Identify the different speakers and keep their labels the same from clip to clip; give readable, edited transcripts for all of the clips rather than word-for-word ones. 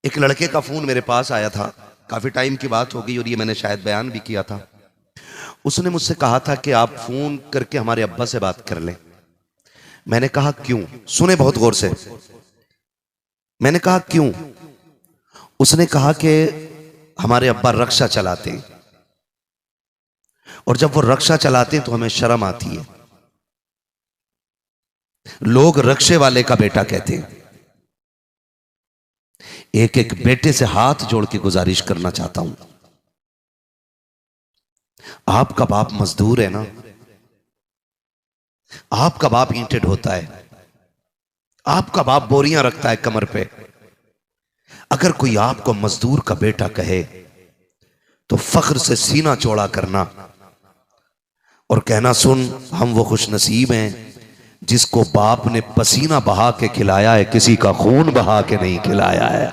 Speaker 1: एक लड़के का फोन मेरे पास आया था, काफी टाइम की बात हो गई और ये मैंने शायद बयान भी किया था। उसने मुझसे कहा था कि आप फोन करके हमारे अब्बा से बात कर लें। मैंने कहा क्यों? सुने बहुत गौर से। मैंने कहा क्यों? उसने कहा कि हमारे अब्बा रक्षा चलाते हैं और जब वो रक्षा चलाते हैं तो हमें शर्म आती है। लोग रक्षे वाले का बेटा कहते हैं। एक एक बेटे से हाथ जोड़ के गुजारिश करना चाहता हूं, आपका बाप मजदूर है ना, आपका बाप ईंटें ढोता है, आपका बाप बोरियां रखता है कमर पे। अगर कोई आपको मजदूर का बेटा कहे तो फख्र से सीना चौड़ा करना और कहना, सुन, हम वो खुश नसीब हैं जिसको बाप ने पसीना बहा के खिलाया है, किसी का खून बहा के नहीं खिलाया है।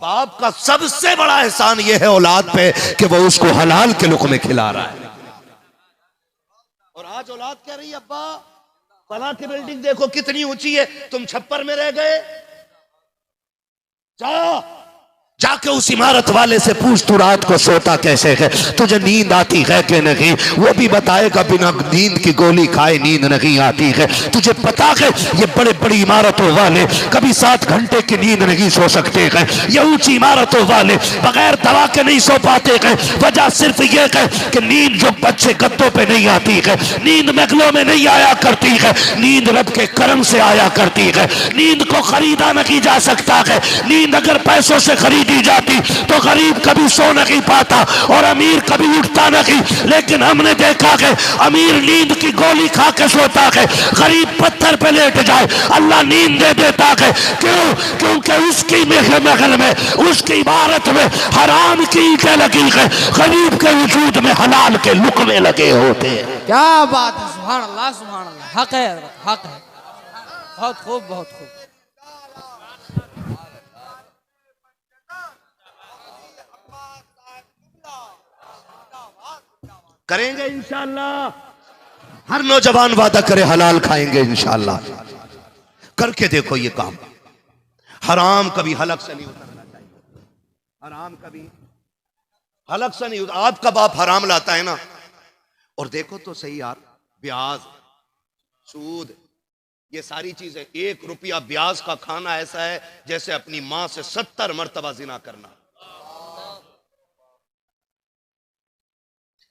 Speaker 1: बाप का सबसे बड़ा एहसान यह है औलाद पे कि वो उसको हलाल के लुक़मे खिला रहा है। और आज औलाद कह रही है, अब्बा फला की बिल्डिंग देखो कितनी ऊंची है, तुम छप्पर में रह गए। जाओ जाके उस इमारत वाले से पूछ तू रात को सोता कैसे है, तुझे नींद आती है कि नहीं? वो भी बताएगा बिना नींद की गोली खाए नींद नहीं आती है। तुझे पता है ये बड़े बड़ी इमारतों वाले कभी 7 घंटे की नींद नहीं सो सकते हैं, ये ऊंची इमारतों वाले बगैर दवा के नहीं सो पाते हैं। वजह सिर्फ ये है कि नींद जो बच्चे गद्दों पे नहीं आती है, नींद नगलों में नहीं आया करती है, नींद रब के करम से आया करती है। नींद को खरीदा नहीं जा सकता है। नींद अगर पैसों से खरीद दी जाती तो गरीब कभी सो नहीं पाता और अमीर कभी उठता नहीं। लेकिन हमने देखा कि अमीर नींद की गोली खा के सोता है, गरीब पत्थर पे लेट जाए अल्लाह नींद दे देता है। क्यों? क्योंकि उसकी महल में, उसकी इबारत में हराम की ईंटें लगी है, गरीब के वजूद में हलाल के लुक़मे लगे होते हैं।
Speaker 2: क्या बात है, सुभान अल्लाह सुभान अल्लाह। हक है, हक है। बहुत खूब, बहुत खूब।
Speaker 1: करेंगे इंशाअल्लाह। हर नौजवान वादा करे हलाल खाएंगे इंशाअल्लाह। करके देखो ये काम। हराम कभी हलक से नहीं उतरना चाहिए। हराम कभी हलक से नहीं उतर। आपका बाप हराम लाता है ना, और देखो तो सही यार, ब्याज, सूद, ये सारी चीजें। 1 रुपया ब्याज का खाना ऐसा है जैसे अपनी मां से 70 मर्तबा जिना करना।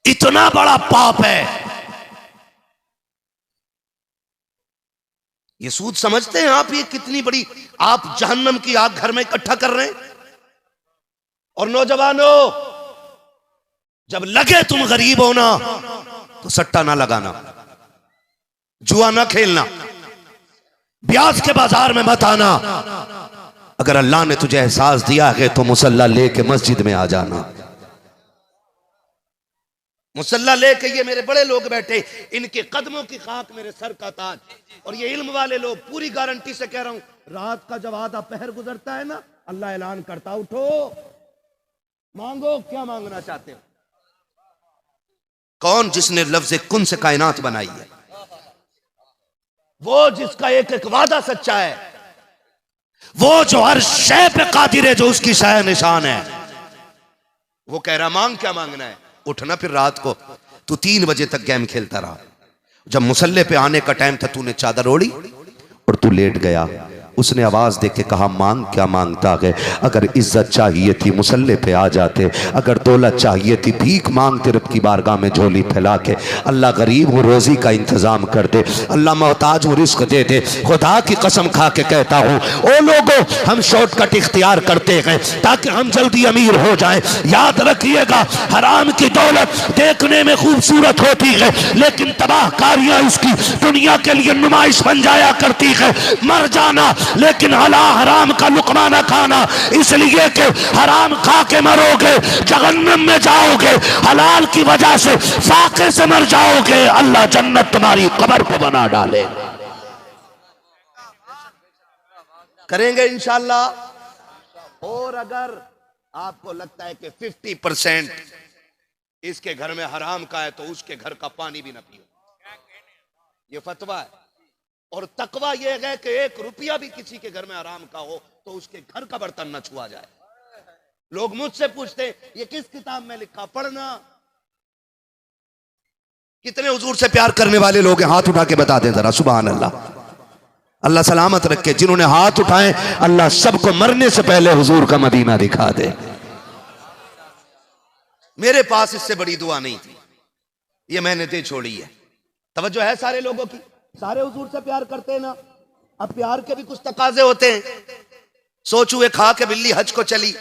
Speaker 1: इतना बड़ा पाप है। ये सूद समझते हैं आप? ये कितनी बड़ी आप जहन्नम की आग घर में इकट्ठा कर रहे हैं। और नौजवानों, जब लगे तुम गरीब हो ना तो सट्टा ना लगाना, जुआ ना खेलना, ब्याज के बाजार में मत आना। अगर अल्लाह ने तुझे एहसास दिया है तो मुसल्ला लेके मस्जिद में आ जाना। मुसल्ला लेके ये मेरे बड़े लोग बैठे, इनके कदमों की खाक मेरे सर का ताज। और ये इल्म वाले लोग, पूरी गारंटी से कह रहा हूं, रात का जब आधा पहर गुजरता है ना, अल्लाह ऐलान करता, उठो मांगो, क्या मांगना चाहते हो। कौन? जिसने लफ्ज़ कुन से कायनात बनाई है, वो जिसका एक एक वादा सच्चा है, वो जो हर शय पे कादिर है, जो उसकी शाय निशान है। वो कह रहा मांग, क्या मांगना है? उठना। फिर रात को तू 3 बजे तक गेम खेलता रहा, जब मुसल्ले पे आने का टाइम था तूने चादर ओढ़ी और तू लेट गया। उसने आवाज दे के कहा, मांग, क्या मांगता है? अगर इज्जत चाहिए थी मुसल्ले पे आ जाते, अगर दौलत चाहिए थी भीख मांगते रब की बारगाह में झोली फैला के। अल्लाह गरीब हूँ, रोजी का इंतजाम कर दे। अल्लाह मोहताज हूँ, रिस्क दे दे। खुदा की कसम खा के कहता हूँ, ओ लोगों, हम शॉर्टकट इख्तियार करते हैं ताकि हम जल्दी अमीर हो जाएं। याद रखिएगा, हराम की दौलत देखने में खूबसूरत होती है लेकिन तबाहकारियां इसकी दुनिया के लिए नुमाइश बन जाया करती है। मर जाना लेकिन हराम का लुकमा न खाना, इसलिए कि हराम खा के मरोगे, जहन्नम में जाओगे, हलाल की वजह से फाके से मर जाओगे, अल्लाह जन्नत तुम्हारी कब्र को बना डाले। करेंगे इंशाअल्लाह। और अगर आपको लगता है कि 50% इसके घर में हराम का है तो उसके घर का पानी भी न पियो, ये फतवा है। और तकवा यह है कि 1 रुपया भी किसी के घर में हराम का हो तो उसके घर का बर्तन न छुआ जाए। लोग मुझसे पूछते हैं ये किस किताब में लिखा, पढ़ना। कितने हुजूर से प्यार करने वाले लोग हैं, हाथ उठा के बता दें जरा। सुभान अल्लाह, अल्लाह सलामत रखे। जिन्होंने हाथ उठाए अल्लाह सबको मरने से पहले हुजूर का मदीना दिखा दे। मेरे पास इससे बड़ी दुआ नहीं थी, ये मैंने दे छोड़ी है। तवज्जो है सारे लोगों की, सारे हुजूर से प्यार करते हैं ना। अब प्यार के भी कुछ तकाजे होते हैं। सोचू ये खा के बिल्ली हज को चली,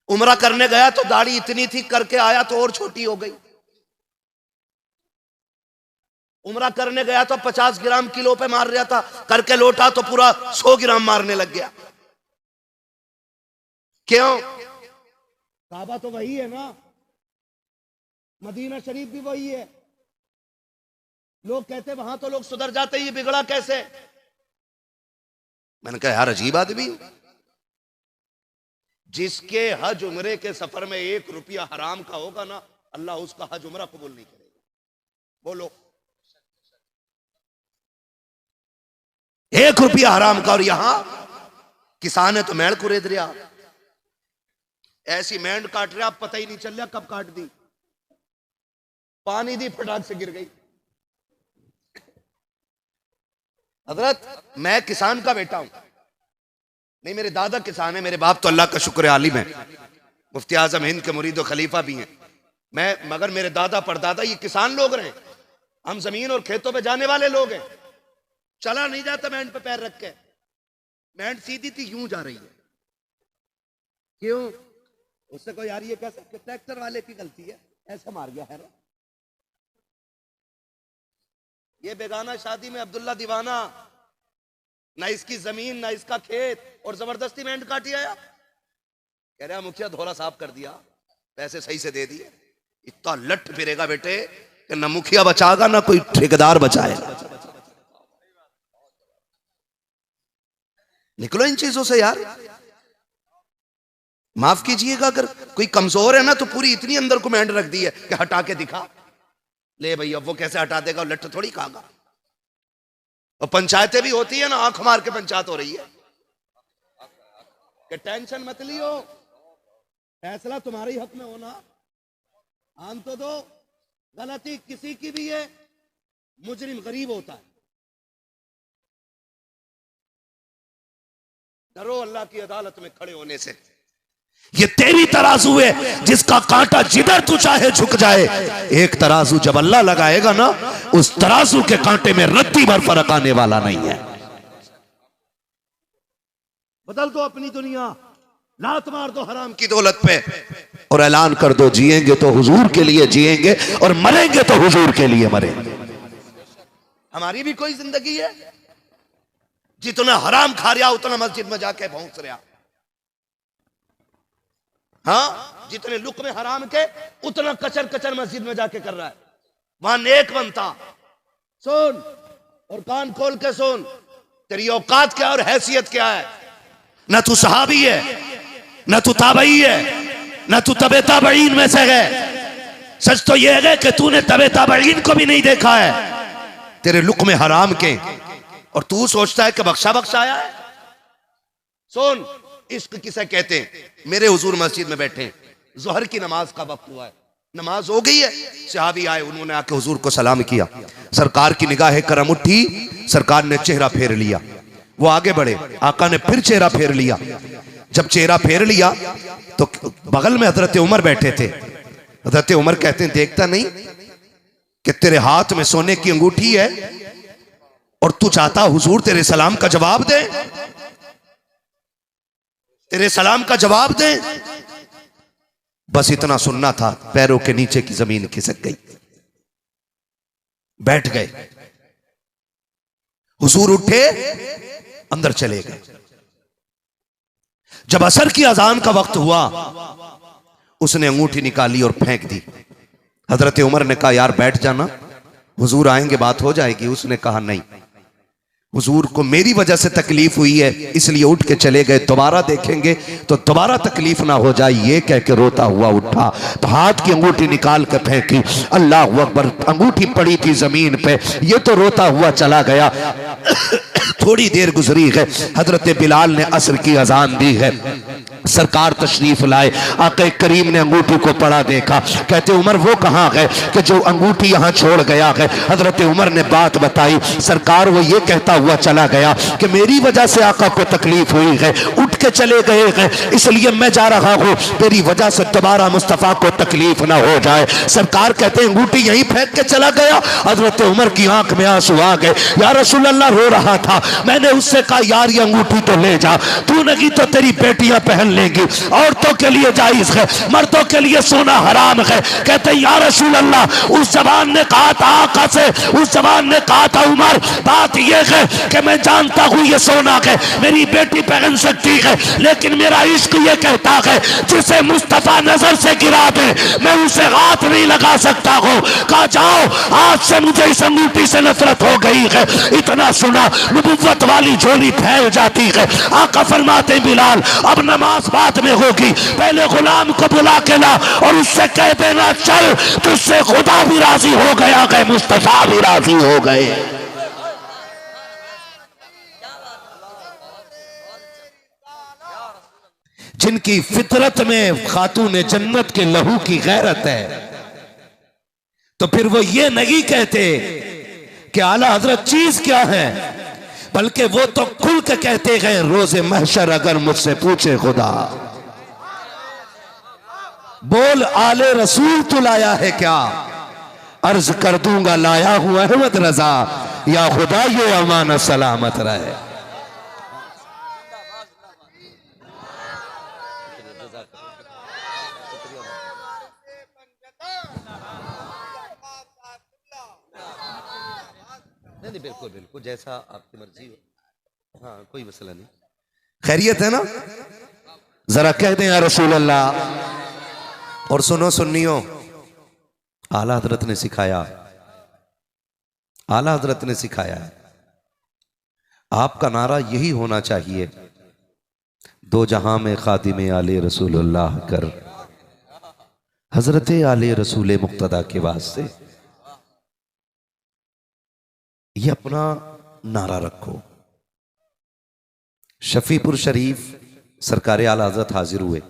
Speaker 1: उमरा करने गया तो दाढ़ी इतनी थी, करके आया तो और छोटी हो गई। उमरा करने गया तो 50 ग्राम किलो पे मार रहा था, करके लौटा तो पूरा 100 ग्राम मारने लग गया। क्यों? काबा तो वही है ना, मदीना शरीफ भी वही है। लोग कहते वहां तो लोग सुधर जाते, ये बिगड़ा कैसे? मैंने कहा यार अजीब आदमी, जिसके हज उमरे के सफर में 1 रुपया हराम का होगा ना, अल्लाह उसका हज उमरा कबूल नहीं करेगा। बोलो, 1 रुपया हराम का। और यहां किसान है तो मेड़ कुरेद रहा, ऐसी मेंढ काट रहा, पता ही नहीं चल रहा कब काट दी। पानी दी, फटाक से गिर गई। हजरत मैं किसान का बेटा हूं, नहीं मेरे दादा किसान है, मेरे बाप तो अल्लाह का शुक्र है आलिम है, मुफ्ती आजम हिंद के मुरीद और खलीफा भी हैं। मैं मगर मेरे दादा परदादा ये किसान लोग रहे। हम जमीन और खेतों पे जाने वाले लोग हैं। चला नहीं जाता मेंढ पे पैर रख के, मेंढ सीधी थी यूं जा रही है। क्यों? उससे कोई यार ये कैसे, ट्रैक्टर वाले की गलती है, ऐसे मार गया है। ये बेगाना शादी में अब्दुल्ला दीवाना, ना इसकी जमीन ना इसका खेत, और जबरदस्ती मेंढ काटी आया। कह रहा मुखिया धोरा साफ कर दिया, पैसे सही से दे दिए। इतना लट फिरेगा बेटे कि ना मुखिया बचाएगा ना कोई ठेकेदार बचाएगा। निकलो इन चीजों से यार। माफ कीजिएगा, अगर कोई कमजोर है ना तो पूरी इतनी अंदर को मेंढ रख दी है कि हटा के दिखा। ले भैया वो कैसे हटा देगा, लट थोड़ी खागा। और पंचायतें भी होती है ना, आंख मार के पंचायत हो रही है कि टेंशन मत लियो, फैसला तुम्हारे ही हक में होना, आन तो दो। गलती किसी की भी है, मुजरिम गरीब होता है। डरो अल्लाह की अदालत में खड़े होने से। ये तेरी तराजू है जिसका कांटा जिधर तू चाहे झुक जाए। एक तराजू जब अल्लाह लगाएगा ना, उस तराजू के कांटे में रत्ती भर फर्क आने वाला नहीं है। बदल दो अपनी दुनिया, लात मार दो हराम की दौलत पे, और ऐलान कर दो जिएंगे तो हुजूर के लिए जिएंगे और मरेंगे तो हुजूर के लिए मरेंगे। हमारी भी कोई जिंदगी है? जितना हराम खा रहा उतना मस्जिद में जाके पहुंच रहा। हाँ, जितने लुक़्मे हराम के उतना कचर कचर मस्जिद में जाके कर रहा है। वहां नेक बनता। सुन और कान खोल के सुन, तेरी औकात क्या और हैसियत क्या है। न तू सहाबी है, न तू ताबई है, न तू तबे ताबईन में से है। सच तो यह है कि तूने तबे ताबईन को भी नहीं देखा है। तेरे लुक़्मे हराम के, और तू सोचता है कि बख्शा बख्शा आया है। सुन, इश्क किसे कहते हैं। मेरे हुजूर मस्जिद में बैठे, जोहर की नमाज का वक्त हुआ है, नमाज हो गई है। सहाबी आए, उन्होंने आके हुजूर को सलाम किया। सरकार की निगाह करम उठी, सरकार ने चेहरा फेर लिया। वो आगे बढ़े, आका ने फिर चेहरा फेर लिया। जब चेहरा फेर लिया तो बगल में हजरत उमर बैठे थे। हजरत उमर कहते हैं देखता नहीं कि तेरे हाथ में सोने की अंगूठी है और तू चाहता हुजूर तेरे सलाम का जवाब दे, तेरे सलाम का जवाब दे। बस इतना सुनना था, पैरों के नीचे की जमीन खिसक गई। बैठ गए। हुजूर उठे, अंदर चले गए। जब असर की अजान का वक्त हुआ, उसने अंगूठी निकाली और फेंक दी। हजरत उमर ने कहा यार बैठ जाना, हुजूर आएंगे बात हो जाएगी। उसने कहा नहीं। हुजूर को मेरी वजह से तकलीफ हुई है इसलिए उठ के चले गए, दोबारा देखेंगे तो दोबारा तकलीफ ना हो जाए, ये कह के रोता हुआ उठा तो हाथ की अंगूठी निकाल कर फेंकी, अल्लाह अकबर, अंगूठी पड़ी थी जमीन पे, ये तो रोता हुआ चला गया। थोड़ी देर गुजरी है, हजरत बिलाल ने असर की अजान दी है, सरकार तशरीफ लाए, आके करीम ने अंगूठी को पड़ा देखा, कहते उमर वो कहाँ गए कि जो अंगूठी यहाँ छोड़ गया है। हजरत उमर ने बात बताई, सरकार वो ये कहता हुआ चला गया कि मेरी वजह से आका को तकलीफ हुई है, उठ के चले गए हैं, इसलिए मैं जा रहा हूँ, तेरी वजह से दोबारा मुस्तफा को तकलीफ ना हो जाए। सरकार कहते अंगूठी यहीं फेंक के चला गया। हजरत उमर की आंख में आंसू आ गए, या रसूल अल्लाह, रो रहा था, मैंने उससे कहा यार ये अंगूठी तो ले जा, तू नहीं तो तेरी बेटियां पहन लेंगी, औरतों के लिए जायज है, मर्दों के लिए सोना हराम है। कहते या रसूल अल्लाह, उस जबान ने कहा था आका से, उस जबान ने कहा था उमर, बात यह है कि मैं जानता हूं ये सोना है, मेरी बेटी पहन सकती है, लेकिन मेरा इश्क ये कहता है जिसे मुस्तफा नजर से गिरा दे मैं उसे हाथ नहीं लगा सकता हूं। कहा जाओ, आज से मुझे इस अंगूठी से नफरत हो गई है। इतना सुना, नबुव्वत वाली झोली फैल जाती है। आका फरमाते बिलाल, अब नमाज बाद में होगी, पहले गुलाम को बुला के ला और उससे कह देना चल, तुझसे खुदा भी राजी हो गया है, मुस्तफा भी राजी हो गए। जिनकी फितरत में खातून जन्नत के लहू की गैरत है, तो फिर वो ये नहीं कहते कि आला हजरत चीज क्या है, बल्कि वो तो खुल के कहते गए रोजे महशर अगर मुझसे पूछे खुदा, बोल आले रसूल तू लाया है क्या, अर्ज कर दूंगा लाया हूं अहमद रजा, या खुदा ये अमानत सलामत रहे। नहीं बिल्कुल बिल्कुल जैसा आपकी मर्जी हो, हाँ कोई मसला नहीं। खैरियत है ना, जरा कह दें या रसूल अल्लाह। और सुनो सुन्नियों, आला हजरत ने सिखाया, आला हजरत ने सिखाया है, आपका नारा यही होना चाहिए, दो जहां में खादिम आले रसूलुल्लाह कर, हजरत आले रसूल मुक्तदा के वास्ते ये अपना नारा रखो। शफीपुर शरीफ सरकार आला हजरत हाजिर हुए,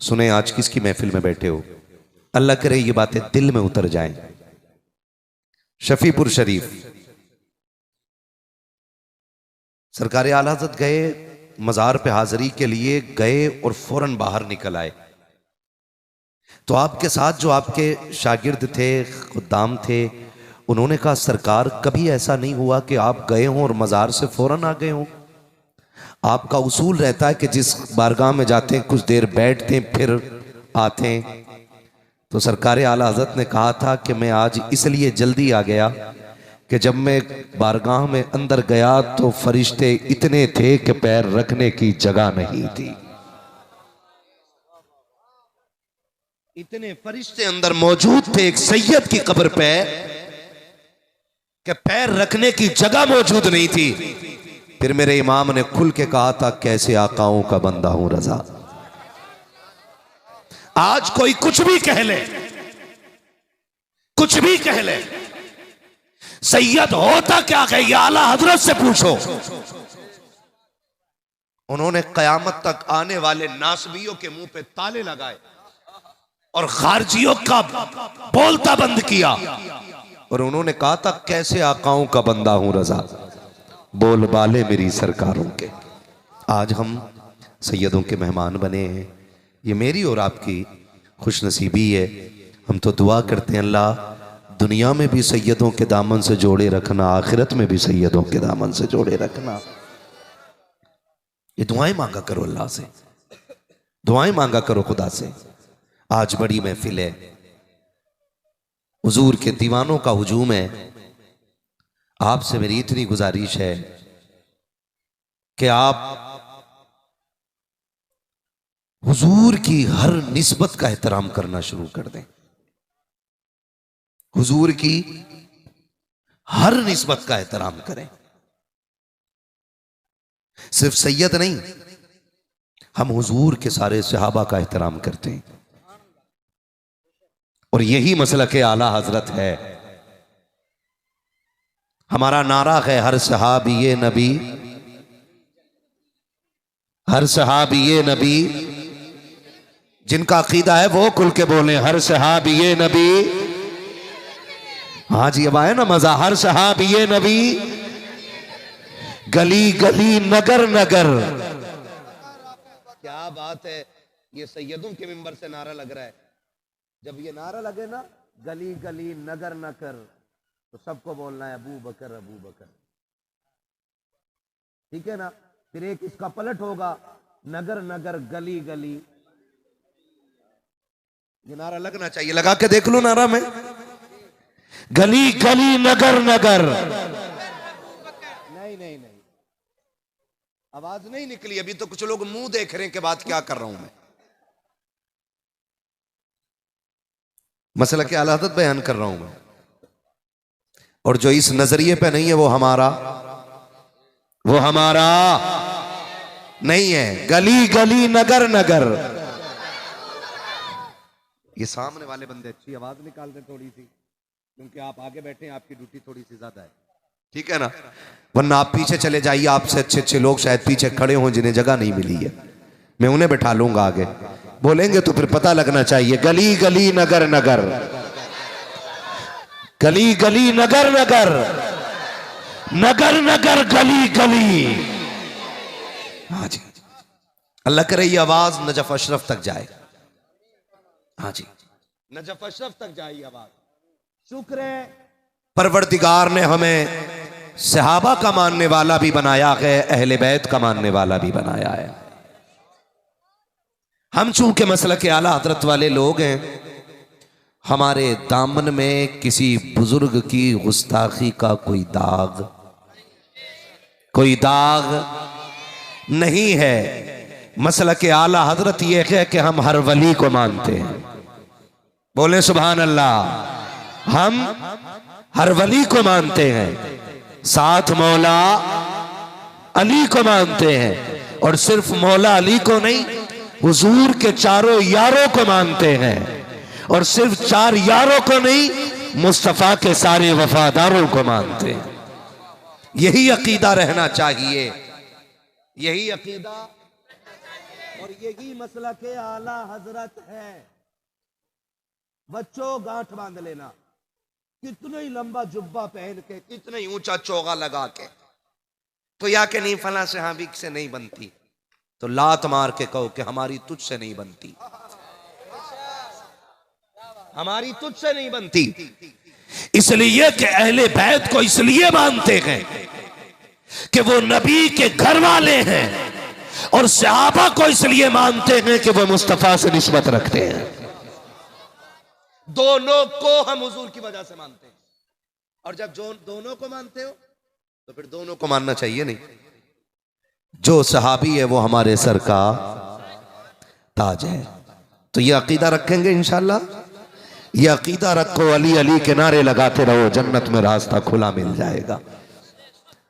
Speaker 1: सुने आज किसकी महफिल में बैठे हो, अल्लाह करे ये बातें दिल में उतर जाएं। शफीपुर शरीफ सरकार आला हजरत गए, मजार पे हाजिरी के लिए गए और फौरन बाहर निकल आए, तो आपके साथ जो आपके शागिर्द थे, खुद्दाम थे, उन्होंने कहा सरकार कभी ऐसा नहीं हुआ कि आप गए हों और मजार से फौरन आ गए हों, आपका उसूल रहता है कि जिस बारगाह में जाते हैं कुछ देर बैठते हैं फिर आते हैं। तो सरकार आला हज़रत ने कहा था कि मैं आज इसलिए जल्दी आ गया कि जब मैं बारगाह में अंदर गया तो फरिश्ते इतने थे कि पैर रखने की जगह नहीं थी, इतने फरिश्ते अंदर मौजूद थे एक सैयद की कब्र पे कि पैर रखने की जगह मौजूद नहीं थी। फिर मेरे इमाम ने खुल के कहा था कैसे आकाओं का बंदा हूं रजा। आज कोई कुछ भी कह ले, कुछ भी कह ले, सैयद होता क्या है ये आला हजरत से पूछो। उन्होंने कयामत तक आने वाले नासबियों के मुंह पे ताले लगाए और खारजियों का बोलता बंद किया, और उन्होंने कहा था कैसे आकाओं का बंदा हूं रजा, बोल बाले मेरी सरकारों के। आज हम सैयदों के मेहमान बने हैं, ये मेरी और आपकी खुशनसीबी है। हम तो दुआ करते हैं अल्लाह दुनिया में भी सैयदों के दामन से जोड़े रखना, आखिरत में भी सैयदों के दामन से जोड़े रखना। ये दुआएं मांगा करो अल्लाह से, दुआएं मांगा करो खुदा से। आज बड़ी महफिल है, हुजूर के दीवानों का हुजूम है, आपसे मेरी इतनी गुजारिश है कि आप हुजूर की हर निस्बत का एहतराम करना शुरू कर दें। हुजूर की हर निस्बत का एहतराम करें। सिर्फ सैयद नहीं, हम हुजूर के सारे सहाबा का एहतराम करते हैं और यही मसलक आला हजरत है। हमारा नारा है हर सहाबी नबी, हर सहाबी नबी। जिनका अकीदा है वो खुल के बोले हर सहाबी नबी। हाँ जी, अब आए ना मजा। हर सहाबी नबी, गली गली नगर नगर। क्या बात है, ये सैयदों के मिंबर से नारा लग रहा है। जब ये नारा लगे ना गली गली नगर नगर, तो सबको बोलना है अबू बकर अबू बकर, ठीक है ना। फिर एक इसका पलट होगा नगर नगर गली गली। ये नारा लगना चाहिए, लगा के देख लो नारा में, गली गली नगर नगर। नहीं नहीं नहीं, आवाज नहीं निकली अभी तो। कुछ लोग मुंह देख रहे हैं कि बात क्या कर रहा हूं मैं। मसला की हालत बयान कर रहा हूं मैं, और जो इस नजरिए पे नहीं है वो हमारा नहीं है। गली गली नगर नगर। ये सामने वाले बंदे अच्छी आवाज निकाल दे थोड़ी सी, क्योंकि आप आगे बैठे हैं, आपकी ड्यूटी थोड़ी सी ज्यादा है, ठीक है ना। वरना आप पीछे चले जाइए, आपसे अच्छे अच्छे लोग शायद पीछे खड़े हों जिन्हें जगह नहीं मिली है, मैं उन्हें बैठा लूंगा आगे। बोलेंगे तो फिर पता लगना चाहिए। गली गली नगर नगर, गली गली नगर नगर, नगर नगर गली गली। हाँ जी, अल्लाह करे ये आवाज नजफ अशरफ तक जाए। हाँ जी, नजफ अशरफ तक जाए आवाज। शुक्र है परवरदिगार ने हमें सहाबा का मानने वाला भी बनाया है, अहले बैत का मानने वाला भी बनाया है। हम चूंकि मसलक आला हजरत वाले लोग हैं, हमारे दामन में किसी बुजुर्ग की गुस्ताखी का कोई दाग नहीं है। मसलक आला हजरत यह है कि हम हर वली को मानते हैं। बोले सुभान अल्लाह। हम हर वली को मानते हैं, साथ मौला अली को मानते हैं, और सिर्फ मौला अली को नहीं, हुजूर के चारों यारों को मानते हैं, और सिर्फ चार यारों को नहीं, मुस्तफा के सारे वफादारों को मानते हैं। यही अकीदा रहना चाहिए, यही अकीदा और यही मसला के आला हजरत है। बच्चों गांठ बांध लेना, कितना ही लंबा जुब्बा पहन के, कितना ही ऊंचा चोगा लगा के, तो या के नहीं फला सहाबी से नहीं बनती, तो लात मार के कहो कि हमारी तुझसे नहीं बनती, हमारी तुझसे नहीं बनती। इसलिए कि अहले बैत को इसलिए मानते हैं कि वो नबी के घर वाले हैं, और सहाबा को इसलिए मानते हैं कि वो मुस्तफा से निस्बत रखते हैं। दोनों को हम हुजूर की वजह से मानते हैं, और जब जो दोनों को मानते हो तो फिर दोनों को मानना चाहिए। नहीं, जो सहाबी है वो हमारे सर का ताज है। तो ये अकीदा रखेंगे इंशाल्लाह। ये अकीदा रखो, अली अली के नारे लगाते रहो, जन्नत में रास्ता खुला मिल जाएगा।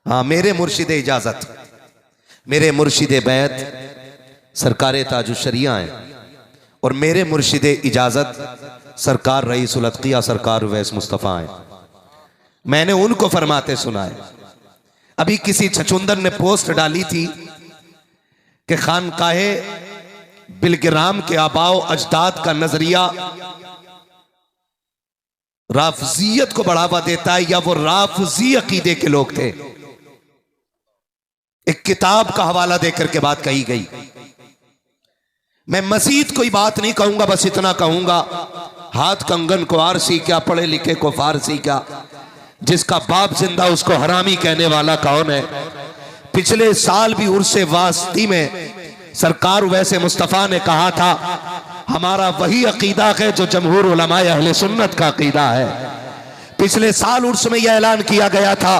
Speaker 1: हाँ, मेरे मुर्शिद इजाजत, मेरे मुर्शिद बैत सरकार ताजुशरिया हैं, और मेरे मुर्शिद इजाजत सरकार रईसुल अत्किया सरकार उवैस मुस्तफ़ा हैं। मैंने उनको फरमाते सुना है। अभी किसी छछुंदर ने पोस्ट डाली थी कि खानकाहे बिलग्राम के आबाओ अजदाद का नजरिया राफजियत को बढ़ावा देता है, या वो राफजी अकीदे के लोग थे। एक किताब का हवाला देकर के बात कही गई। मैं मजीद कोई बात नहीं कहूंगा, बस इतना कहूंगा, हाथ कंगन को आरसी क्या, पढ़े लिखे को फारसी क्या, जिसका बाप जिंदा उसको हरामी कहने वाला कौन है। पिछले साल भी उर्से वास्ती में सरकार वैसे मुस्तफ़ा ने कहा था, हमारा वही अकीदा है जो जमहूर उलमाए अहले सुन्नत का अकीदा है। पिछले साल उर्स में यह ऐलान किया गया था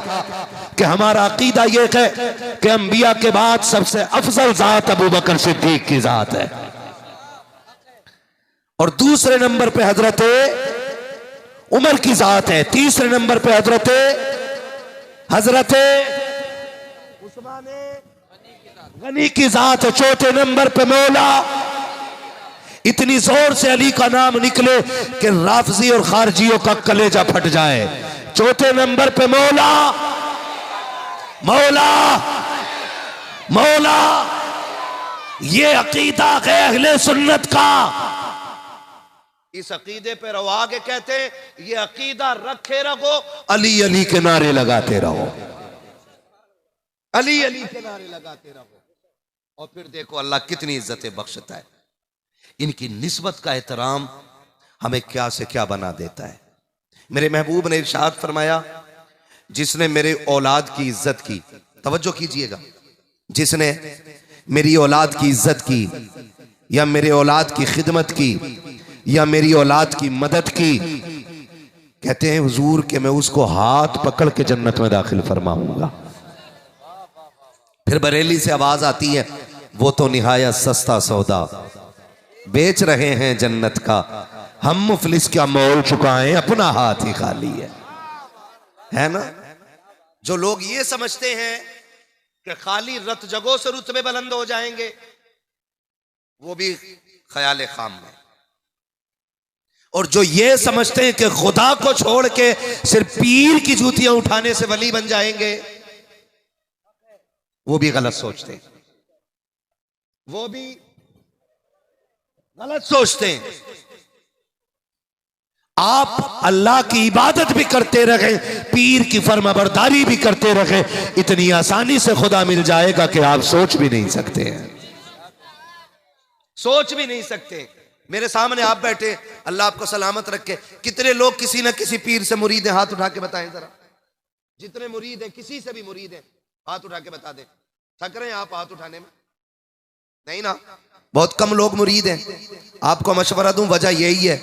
Speaker 1: कि हमारा अकीदा यह है कि अंबिया के बाद सबसे अफजल जात अबू बकर सिद्दीक की जात है, और दूसरे नंबर पे हजरत उमर की जात है, तीसरे नंबर पे हजरत उस्मान गनी की जात है, चौथे नंबर पे मौला। इतनी जोर से अली का नाम निकले कि राफजी और खारजियों का कलेजा फट जाए। चौथे नंबर पे मौला, मौला, मौला। ये अकीदा है अहले सुन्नत का। इस अकीदे पे रहो। आगे कहते हैं ये अकीदा रखे रहो, अली अली के नारे लगाते रहो, अली अली के नारे लगाते रहो। और फिर देखो अल्लाह कितनी इज्जतें बख्शता है। इनकी निस्बत का एहतराम हमें क्या से क्या बना देता है। मेरे महबूब ने इरशाद फरमाया, जिसने मेरे औलाद की इज्जत की, तवज्जो कीजिएगा, जिसने मेरी औलाद की इज्जत की या मेरे औलाद की खिदमत की या मेरी औलाद की मदद की, कहते हैं हुजूर कि मैं उसको हाथ पकड़ के जन्नत में दाखिल फरमाऊंगा। फिर बरेली से आवाज आती है, वो तो निहायत सस्ता सौदा बेच रहे हैं जन्नत का, हम मुफलिस क्या मोल चुकाएं, अपना हाथ ही खाली है ना। जो लोग ये समझते हैं कि खाली रत जगहों से रुतबे बुलंद हो जाएंगे, वो भी ख्याल खाम में। और जो ये समझते हैं कि खुदा को छोड़ के सिर्फ पीर की जूतियां उठाने से वली बन जाएंगे, वो भी गलत सोचते हैं, वो भी गलत सोचते हैं। आप अल्लाह की इबादत भी करते रहे, पीर की फर्माबरदारी भी करते रहे, इतनी आसानी से खुदा मिल जाएगा कि आप सोच भी नहीं सकते हैं, सोच भी नहीं सकते। मेरे सामने आप बैठे, अल्लाह आपको सलामत रखे, कितने लोग किसी न किसी पीर से मुरीद हैं? हाथ उठा के बताएं जरा। जितने मुरीद हैं, किसी से भी मुरीद हैं, हाथ उठा के बता दें। थक रहे हैं आप हाथ उठाने में? नहीं ना, बहुत कम लोग मुरीद हैं। आपको मशवरा दूं, वजह यही है,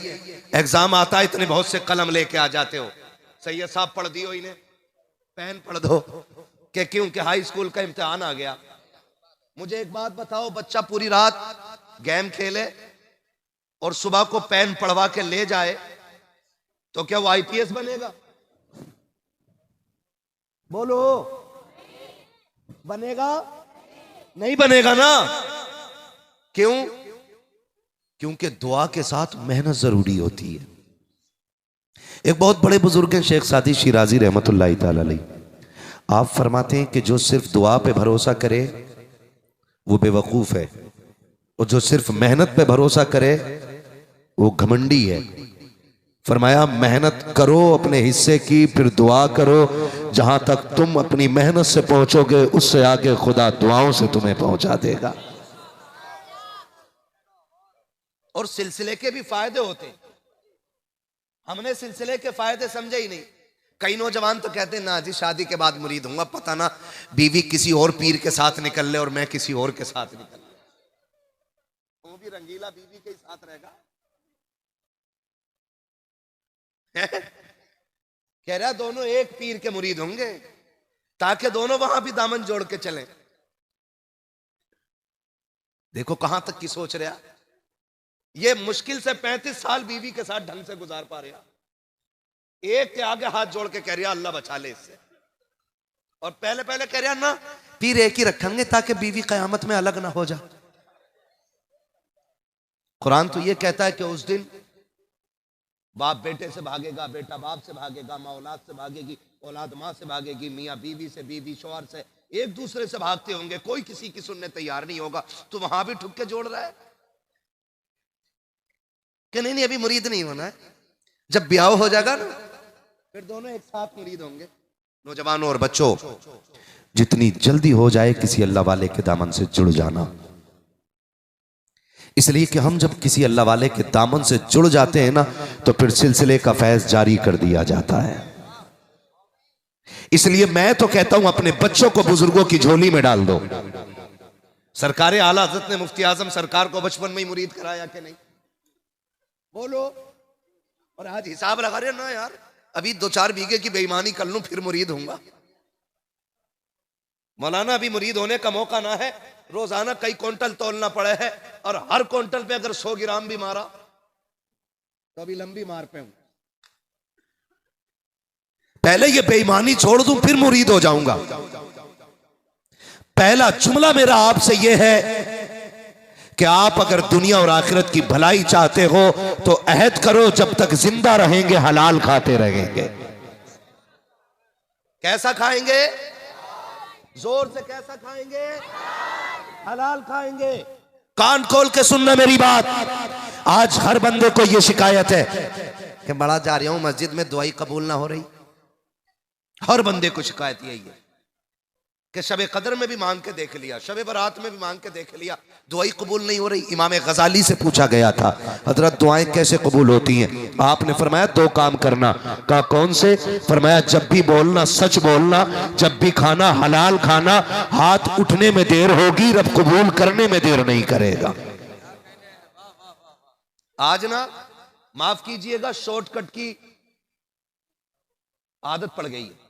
Speaker 1: एग्जाम आता है, इतने बहुत से कलम लेके आ जाते हो, सैयद साहब पढ़ दियो इन्हें, पेन पढ़ दो, कि क्योंकि हाई स्कूल का इम्तिहान आ गया। मुझे एक बात बताओ, बच्चा पूरी रात गेम खेले और सुबह को पेन पढ़वा के ले जाए तो क्या वो आईपीएस बनेगा? बोलो, बनेगा? नहीं बनेगा ना। क्यों? क्योंकि दुआ के साथ मेहनत जरूरी होती है। एक बहुत बड़े बुजुर्ग हैं शेख सादी शिराजी रहमतुल्लाह ताला अलैह, आप फरमाते हैं कि जो सिर्फ दुआ पे भरोसा करे वो बेवकूफ है, और जो सिर्फ मेहनत पे भरोसा करे वो घमंडी है। फरमाया मेहनत करो अपने हिस्से की, फिर दुआ करो, जहां तक तुम अपनी मेहनत से पहुंचोगे उससे आगे खुदा दुआओं से तुम्हें पहुंचा देगा। और सिलसिले के भी फायदे होते, हमने सिलसिले के फायदे समझे ही नहीं। कई नौजवान तो कहते हैं ना जी शादी के बाद मुरीद हूंगा, पता ना बीवी किसी और पीर के साथ निकल ले और मैं किसी और के साथ निकल ले, वो भी रंगीला बीवी के साथ रहेगा। कह रहा दोनों एक पीर के मुरीद होंगे ताकि दोनों वहां भी दामन जोड़ के चलें। देखो कहां तक की सोच रहा, ये मुश्किल से 35 साल बीवी के साथ ढंग से गुजार पा रहा, एक के आगे हाथ जोड़ के कह रहा अल्लाह बचा ले इससे, और पहले पहले कह रहा ना पीर एक ही रखेंगे ताकि बीवी कयामत में अलग ना हो जाए। कुरान तो ये कहता है कि उस दिन बाप बेटे से भागेगा, बेटा बाप से भागेगा, माँ औलाद से भागेगी, औलाद माँ से भागेगी, मियाँ बीवी से, बीवी शौहर से, एक दूसरे से भागते होंगे, कोई किसी की सुनने तैयार नहीं होगा। तो वहां भी ठुक्के जोड़ रहा है कि नहीं अभी मुरीद नहीं होना है, जब ब्याह हो जाएगा ना फिर दोनों एक साथ मुरीद होंगे। नौजवानों और बच्चों, जितनी जल्दी हो जाए किसी अल्लाह वाले के दामन से जुड़ जाना, इसलिए कि हम जब किसी अल्लाह वाले के दामन से जुड़ जाते हैं ना तो फिर सिलसिले का फैज जारी कर दिया जाता है। इसलिए मैं तो कहता हूं अपने बच्चों को बुजुर्गों की झोली में डाल दो। सरकार आला हज़रत ने मुफ्ती आजम सरकार को बचपन में ही मुरीद कराया कि नहीं? बोलो। और आज हिसाब लगा रहे ना यार, अभी 2-4 बीघे की बेईमानी कर लूं फिर मुरीद होऊंगा। मौलाना अभी मुरीद होने का मौका ना है, रोजाना कई क्विंटल तोलना पड़े है, और हर क्विंटल पे अगर 100 ग्राम भी मारा तो अभी लंबी मार पे हूं। पहले ये बेईमानी छोड़ दूं फिर मुरीद हो जाऊंगा। पहला जुमला मेरा आपसे यह है कि आप अगर दुनिया और आखिरत की भलाई चाहते हो तो अहद करो, जब तक जिंदा रहेंगे हलाल खाते रहेंगे। कैसा खाएंगे? जोर से कैसा खाएंगे? हलाल खाएंगे। कान खोल के सुनना मेरी बात। आज हर बंदे को यह शिकायत है कि बड़ा जा रहा हूं मस्जिद में, दुआई कबूल ना हो रही। हर बंदे को शिकायत यही है कि शब कदर में भी मांग के देख लिया, शब बरात में भी मांग के देख लिया, दुआई कबूल नहीं हो रही। इमाम गजाली से पूछा गया था, हजरत दुआएं कैसे कबूल होती हैं? आपने फरमाया दो काम करना। कहा कौन से? फरमाया जब भी बोलना सच बोलना, जब भी खाना हलाल खाना। हाथ उठने में देर होगी, रब कबूल करने में देर नहीं करेगा। आज ना माफ कीजिएगा, शॉर्टकट की आदत पड़ गई है।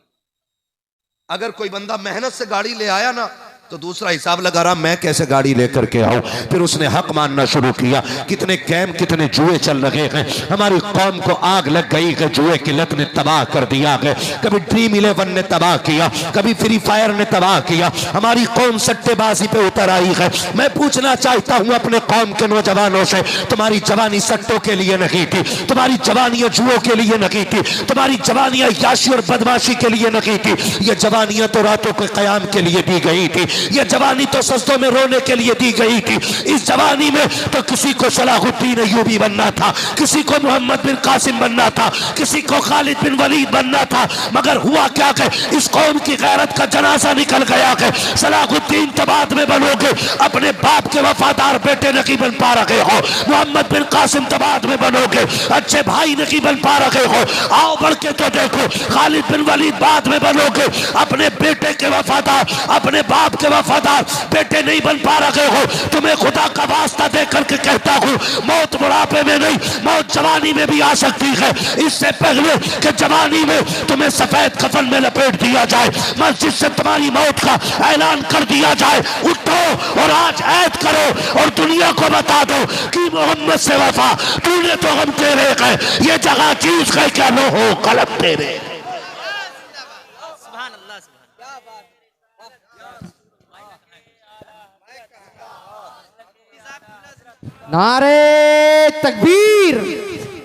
Speaker 1: अगर कोई बंदा मेहनत से गाड़ी ले आया ना तो दूसरा हिसाब लगा रहा मैं कैसे गाड़ी लेकर के आऊं। फिर उसने हक मानना शुरू किया। कितने गेम, कितने जुए चल रहे हैं। हमारी कौम को आग लग गई है, जुए की लत ने तबाह कर दिया है। कभी ड्रीम 11 ने तबाह किया, कभी फ्री फायर ने तबाह किया। हमारी कौम सट्टेबाजी पे उतर आई है। मैं पूछना चाहता हूं अपने कौम के नौजवानों से, तुम्हारी जवानी सट्टों के लिए नहीं थी, तुम्हारी जवानियां जुओं के लिए नहीं थी, तुम्हारी जवानियां याशी और बदमाशी के लिए नहीं थी। ये जवानियां तो रातों के कयाम के लिए दी गई थी। ये जवानी तो सस्तों में रोने के लिए दी गई थी। इस जवानी में तो किसी को सलाहुद्दीन अय्यूबी बनना था, किसी को मोहम्मद बिन कासिम बनना था, किसी को खालिद बिन वलीद बनना था। मगर हुआ क्या कि इस कौम की गैरत का जनाजा निकल गया कि सलाहुद्दीन तो बाद में बनोगे, अपने बाप के वफादार बेटे नहीं बन पा रहे हो। मोहम्मद बिन कासिम तो बाद में बनोगे, अच्छे भाई नहीं बन पा रहे हो। आओ बढ़ के तो देखो, खालिद बिन वलीद बाद में बनोगे, अपने बेटे के वफादार, अपने बाप के वफादार बेटे नहीं बन पा रहे हो। तुम्हें खुदा का वास्ता दे करके कहता हूं, मौत बुढ़ापे में नहीं, मौत जवानी में भी आ सकती है। इससे पहले कि जवानी में तुम्हें सफेद कफन में लपेट दिया जाए, मस्जिद से तुम्हारी मौत का ऐलान कर दिया जाए, उठो और आज ऐद करो और दुनिया को बता दो कि मोहम्मद से वफा तूने तो हम तेरे गए, ये जगह चीज गए क्या लो हो कलम तेरे।
Speaker 2: नारे तकबीर,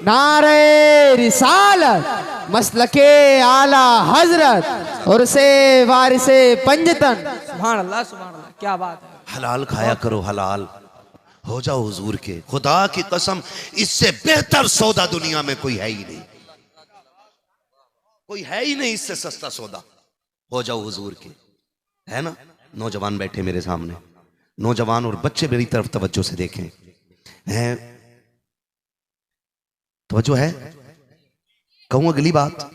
Speaker 2: नारे रिसालत, मसलके आला हजरत और से वारिसे पंजतन। सुभान अल्लाह, सुभान अल्लाह, क्या बात है।
Speaker 1: हलाल खाया करो, हलाल हो जाओ हुजूर के। खुदा की कसम, इससे बेहतर सौदा दुनिया में कोई है ही नहीं, कोई है ही नहीं इससे सस्ता सौदा। हो जाओ हुजूर के, है ना। नौजवान बैठे मेरे सामने, नौजवान और बच्चे मेरी तरफ तवज्जो से देखें। है तवज्जो है, कहूं अगली बात।